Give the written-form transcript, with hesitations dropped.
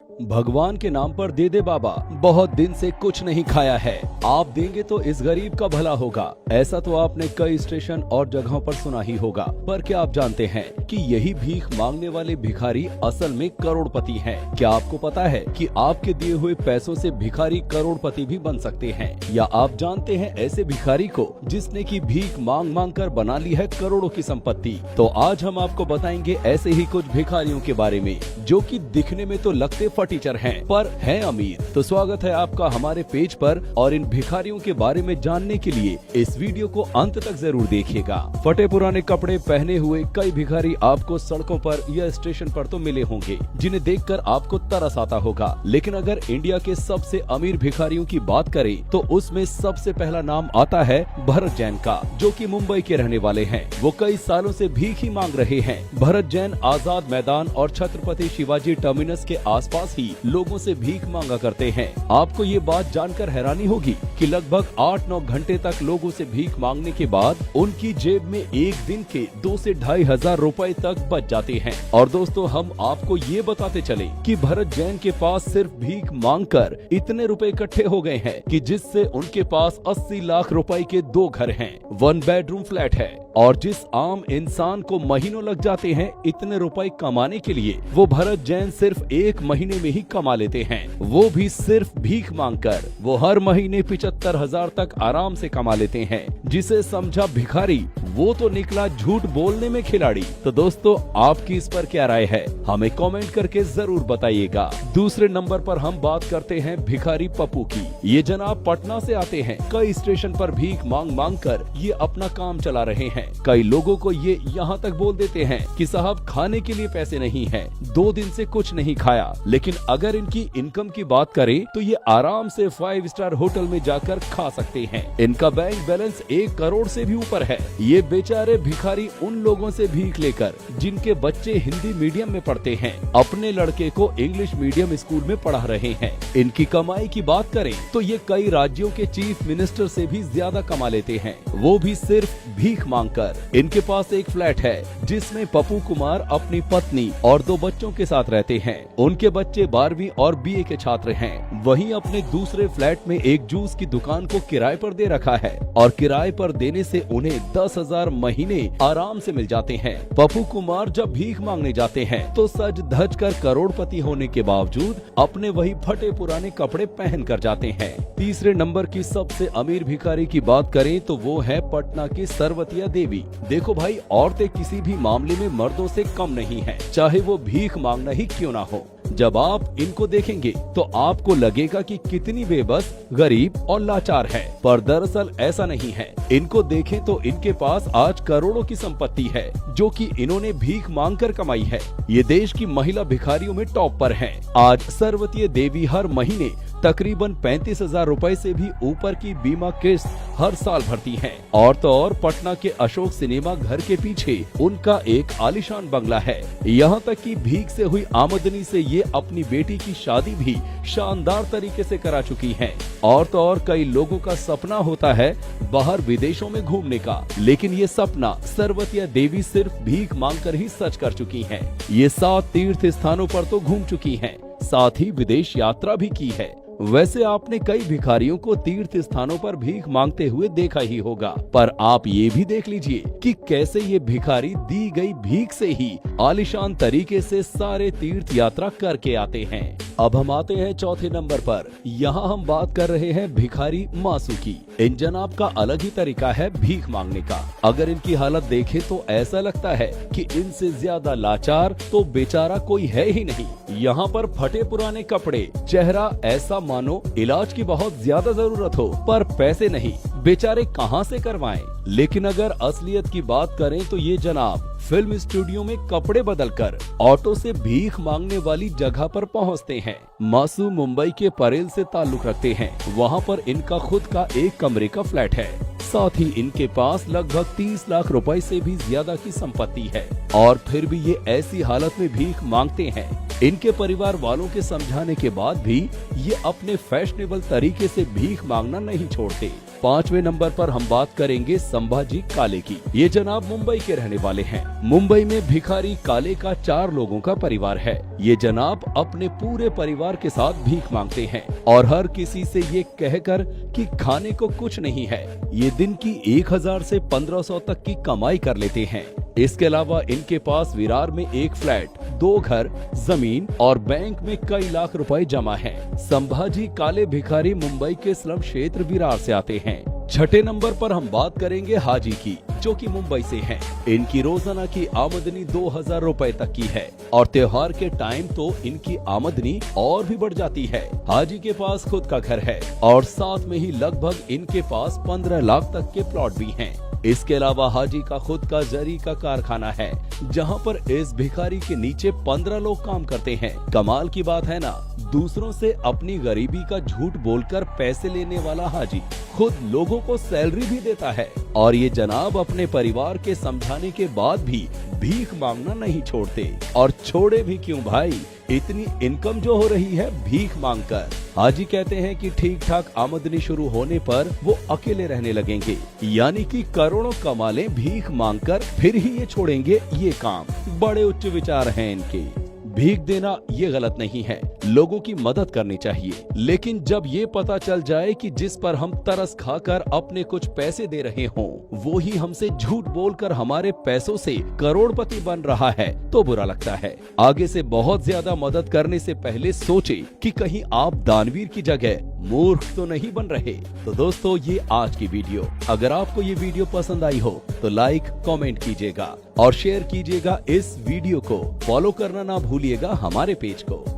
भगवान के नाम पर दे दे बाबा, बहुत दिन से कुछ नहीं खाया है, आप देंगे तो इस गरीब का भला होगा। ऐसा तो आपने कई स्टेशन और जगहों पर सुना ही होगा, पर क्या आप जानते हैं कि यही भीख मांगने वाले भिखारी असल में करोड़पति हैं? क्या आपको पता है कि आपके दिए हुए पैसों से भिखारी करोड़पति भी बन सकते हैं? या आप जानते हैं ऐसे भिखारी को जिसने की भीख मांग मांग कर बना ली है करोड़ों की संपत्ति? तो आज हम आपको बताएंगे ऐसे ही कुछ भिखारियों के बारे में जो कि दिखने में तो लगते टीचर हैं पर हैं अमीर। तो स्वागत है आपका हमारे पेज पर और इन भिखारियों के बारे में जानने के लिए इस वीडियो को अंत तक जरूर देखिएगा। फटे पुराने कपड़े पहने हुए कई भिखारी आपको सड़कों पर या स्टेशन पर तो मिले होंगे, जिन्हें देखकर आपको तरस आता होगा। लेकिन अगर इंडिया के सबसे अमीर भिखारियों की बात करें तो उसमें सबसे पहला नाम आता है भरत जैन का, जो कि मुंबई के रहने वाले हैं। वो कई सालों से भीख ही मांग रहे हैं। भरत जैन आजाद मैदान और छत्रपति शिवाजी टर्मिनस के आसपास ही लोगों से भीख मांगा करते हैं। आपको ये बात जानकर हैरानी होगी कि लगभग 8-9 घंटे तक लोगों से भीख मांगने के बाद उनकी जेब में एक दिन के 2 से 2,500 रुपए तक बच जाते हैं। और दोस्तों, हम आपको ये बताते चले कि भरत जैन के पास सिर्फ भीख मांगकर इतने रुपए इकट्ठे हो गए हैं कि जिससे उनके पास 80 लाख रुपए के 2 घर हैं, 1 बेडरूम फ्लैट है। और जिस आम इंसान को महीनों लग जाते हैं इतने रुपए कमाने के लिए, वो भरत जैन सिर्फ 1 महीने में ही कमा लेते हैं, वो भी सिर्फ भीख मांगकर। वो हर महीने 75,000 तक आराम से कमा लेते हैं। जिसे समझा भिखारी, वो तो निकला झूठ बोलने में खिलाड़ी। तो दोस्तों, आपकी इस पर क्या राय है, हमें कमेंट करके जरूर बताइएगा। दूसरे नंबर पर हम बात करते हैं भिखारी पप्पू की। ये जनाब पटना से आते हैं। कई स्टेशन पर भीख मांग मांग कर ये अपना काम चला रहे हैं। कई लोगों को ये यहाँ तक बोल देते हैं कि साहब खाने के लिए पैसे नहीं है, 2 दिन से कुछ नहीं खाया। लेकिन अगर इनकी इनकम की बात करें तो ये आराम से 5 स्टार होटल में जाकर खा सकते हैं। इनका बैंक बैलेंस 1 करोड़ से भी ऊपर है। ये बेचारे भिखारी उन लोगों से भीख लेकर जिनके बच्चे हिंदी मीडियम में पढ़ते हैं, अपने लड़के को इंग्लिश मीडियम स्कूल में पढ़ा रहे हैं। इनकी कमाई की बात करें तो ये कई राज्यों के चीफ मिनिस्टर से भी ज्यादा कमा लेते हैं, वो भी सिर्फ भीख मांगकर। इनके पास एक फ्लैट है जिसमें पप्पू कुमार अपनी पत्नी और 2 बच्चों के साथ रहते हैं। उनके बच्चे 12वीं और BA के छात्र हैं। वहीं अपने दूसरे फ्लैट में एक जूस की दुकान को किराए पर दे रखा है और किराए पर देने से उन्हें 10,000 महीने आराम से मिल जाते हैं। पप्पू कुमार जब भीख मांगने जाते हैं तो सज धज कर करोड़पति होने के बावजूद अपने वही फटे पुराने कपड़े पहन कर जाते हैं। तीसरे नंबर की सबसे अमीर भिखारी की बात करें तो वो है पटना की सरवतिया देवी। देखो भाई, औरतें किसी भी मामले में मर्दों से कम नहीं है, चाहे वो भीख मांगना ही क्यों ना हो। जब आप इनको देखेंगे तो आपको लगेगा कि कितनी बेबस, गरीब और लाचार है, पर दरअसल ऐसा नहीं है। इनको देखें तो इनके पास आज करोड़ों की संपत्ति है जो कि इन्होंने भीख मांगकर कमाई है। ये देश की महिला भिखारियों में टॉप पर हैं। आज सरवतीय देवी हर महीने तकरीबन 35,000 रुपए से भी ऊपर की बीमा किस्त हर साल भरती हैं। और तो और पटना के अशोक सिनेमा घर के पीछे उनका एक आलीशान बंगला है। यहाँ तक कि भीख से हुई आमदनी से ये अपनी बेटी की शादी भी शानदार तरीके से करा चुकी हैं। और तो और कई लोगों का सपना होता है बाहर विदेशों में घूमने का, लेकिन ये सपना सरवतिया देवी सिर्फ भीख मांगकर ही सच कर चुकी हैं। ये 7 तीर्थ स्थानों पर तो घूम चुकी हैं, साथ ही विदेश यात्रा भी की है। वैसे आपने कई भिखारियों को तीर्थ स्थानों पर भीख मांगते हुए देखा ही होगा, पर आप ये भी देख लीजिए कि कैसे ये भिखारी दी गई भीख से ही आलीशान तरीके से सारे तीर्थ यात्रा करके आते हैं। अब हम आते हैं चौथे नंबर पर। यहाँ हम बात कर रहे हैं भिखारी मासू की। इन जनाब का अलग ही तरीका है भीख मांगने का। अगर इनकी हालत देखें तो ऐसा लगता है कि इनसे ज्यादा लाचार तो बेचारा कोई है ही नहीं। यहाँ पर फटे पुराने कपड़े, चेहरा ऐसा मानो इलाज की बहुत ज्यादा जरूरत हो, पर पैसे नहीं, बेचारे कहाँ से करवाएं। लेकिन अगर असलियत की बात करें तो ये जनाब फिल्म स्टूडियो में कपड़े बदलकर ऑटो से भीख मांगने वाली जगह पर पहुंचते हैं। मासू मुंबई के परेल से ताल्लुक रखते हैं। वहां पर इनका खुद का एक कमरे का फ्लैट है। साथ ही इनके पास लगभग 30 लाख रुपए से भी ज्यादा की संपत्ति है। और फिर भी ये ऐसी हालत में भीख मांगते हैं। इनके परिवार वालों के समझाने के बाद भी ये अपने फैशनेबल तरीके से भीख मांगना नहीं छोड़ते। 5वें नंबर पर हम बात करेंगे संभाजी काले की। ये जनाब मुंबई के रहने वाले हैं। मुंबई में भिखारी काले का 4 लोगों का परिवार है। ये जनाब अपने पूरे परिवार के साथ भीख मांगते हैं और हर किसी से ये कहकर कि खाने को कुछ नहीं है, ये दिन की 1000 से 1500 तक की कमाई कर लेते हैं। इसके अलावा इनके पास विरार में 1 फ्लैट, 2 घर, जमीन और बैंक में कई लाख रुपए जमा हैं। संभाजी काले भिखारी मुंबई के स्लम क्षेत्र विरार से आते हैं। 6ठे नंबर पर हम बात करेंगे हाजी की, जो कि मुंबई से हैं। इनकी रोजाना की आमदनी 2000 रुपए तक की है और त्योहार के टाइम तो इनकी आमदनी और भी बढ़ जाती है। हाजी के पास खुद का घर है और साथ में ही लगभग इनके पास 15 लाख तक के प्लॉट भी हैं। इसके अलावा हाजी का खुद का जरी का कारखाना है, जहां पर इस भिखारी के नीचे 15 लोग काम करते हैं। कमाल की बात है ना, दूसरों से अपनी गरीबी का झूठ बोलकर पैसे लेने वाला हाजी खुद लोगों को सैलरी भी देता है और ये जनाब अपने परिवार के समझाने के बाद भी भीख मांगना नहीं छोड़ते। और छोड़े भी क्यों भाई, इतनी इनकम जो हो रही है भीख मांगकर। हाजी कहते हैं कि ठीक ठाक आमदनी शुरू होने पर वो अकेले रहने लगेंगे, यानी कि करोड़ों कमा लें भीख मांगकर, फिर ही ये छोड़ेंगे ये काम। बड़े उच्च विचार हैं इनके। भीख देना ये गलत नहीं है, लोगों की मदद करनी चाहिए, लेकिन जब ये पता चल जाए कि जिस पर हम तरस खाकर अपने कुछ पैसे दे रहे हों, वो ही हमसे झूठ बोलकर हमारे पैसों से करोड़पति बन रहा है, तो बुरा लगता है। आगे से बहुत ज्यादा मदद करने से पहले सोचे कि कहीं आप दानवीर की जगह मूर्ख तो नहीं बन रहे। तो दोस्तों, ये आज की वीडियो। अगर आपको ये वीडियो पसंद आई हो तो लाइक, कमेंट कीजिएगा और शेयर कीजिएगा इस वीडियो को। फॉलो करना ना भूलिएगा हमारे पेज को।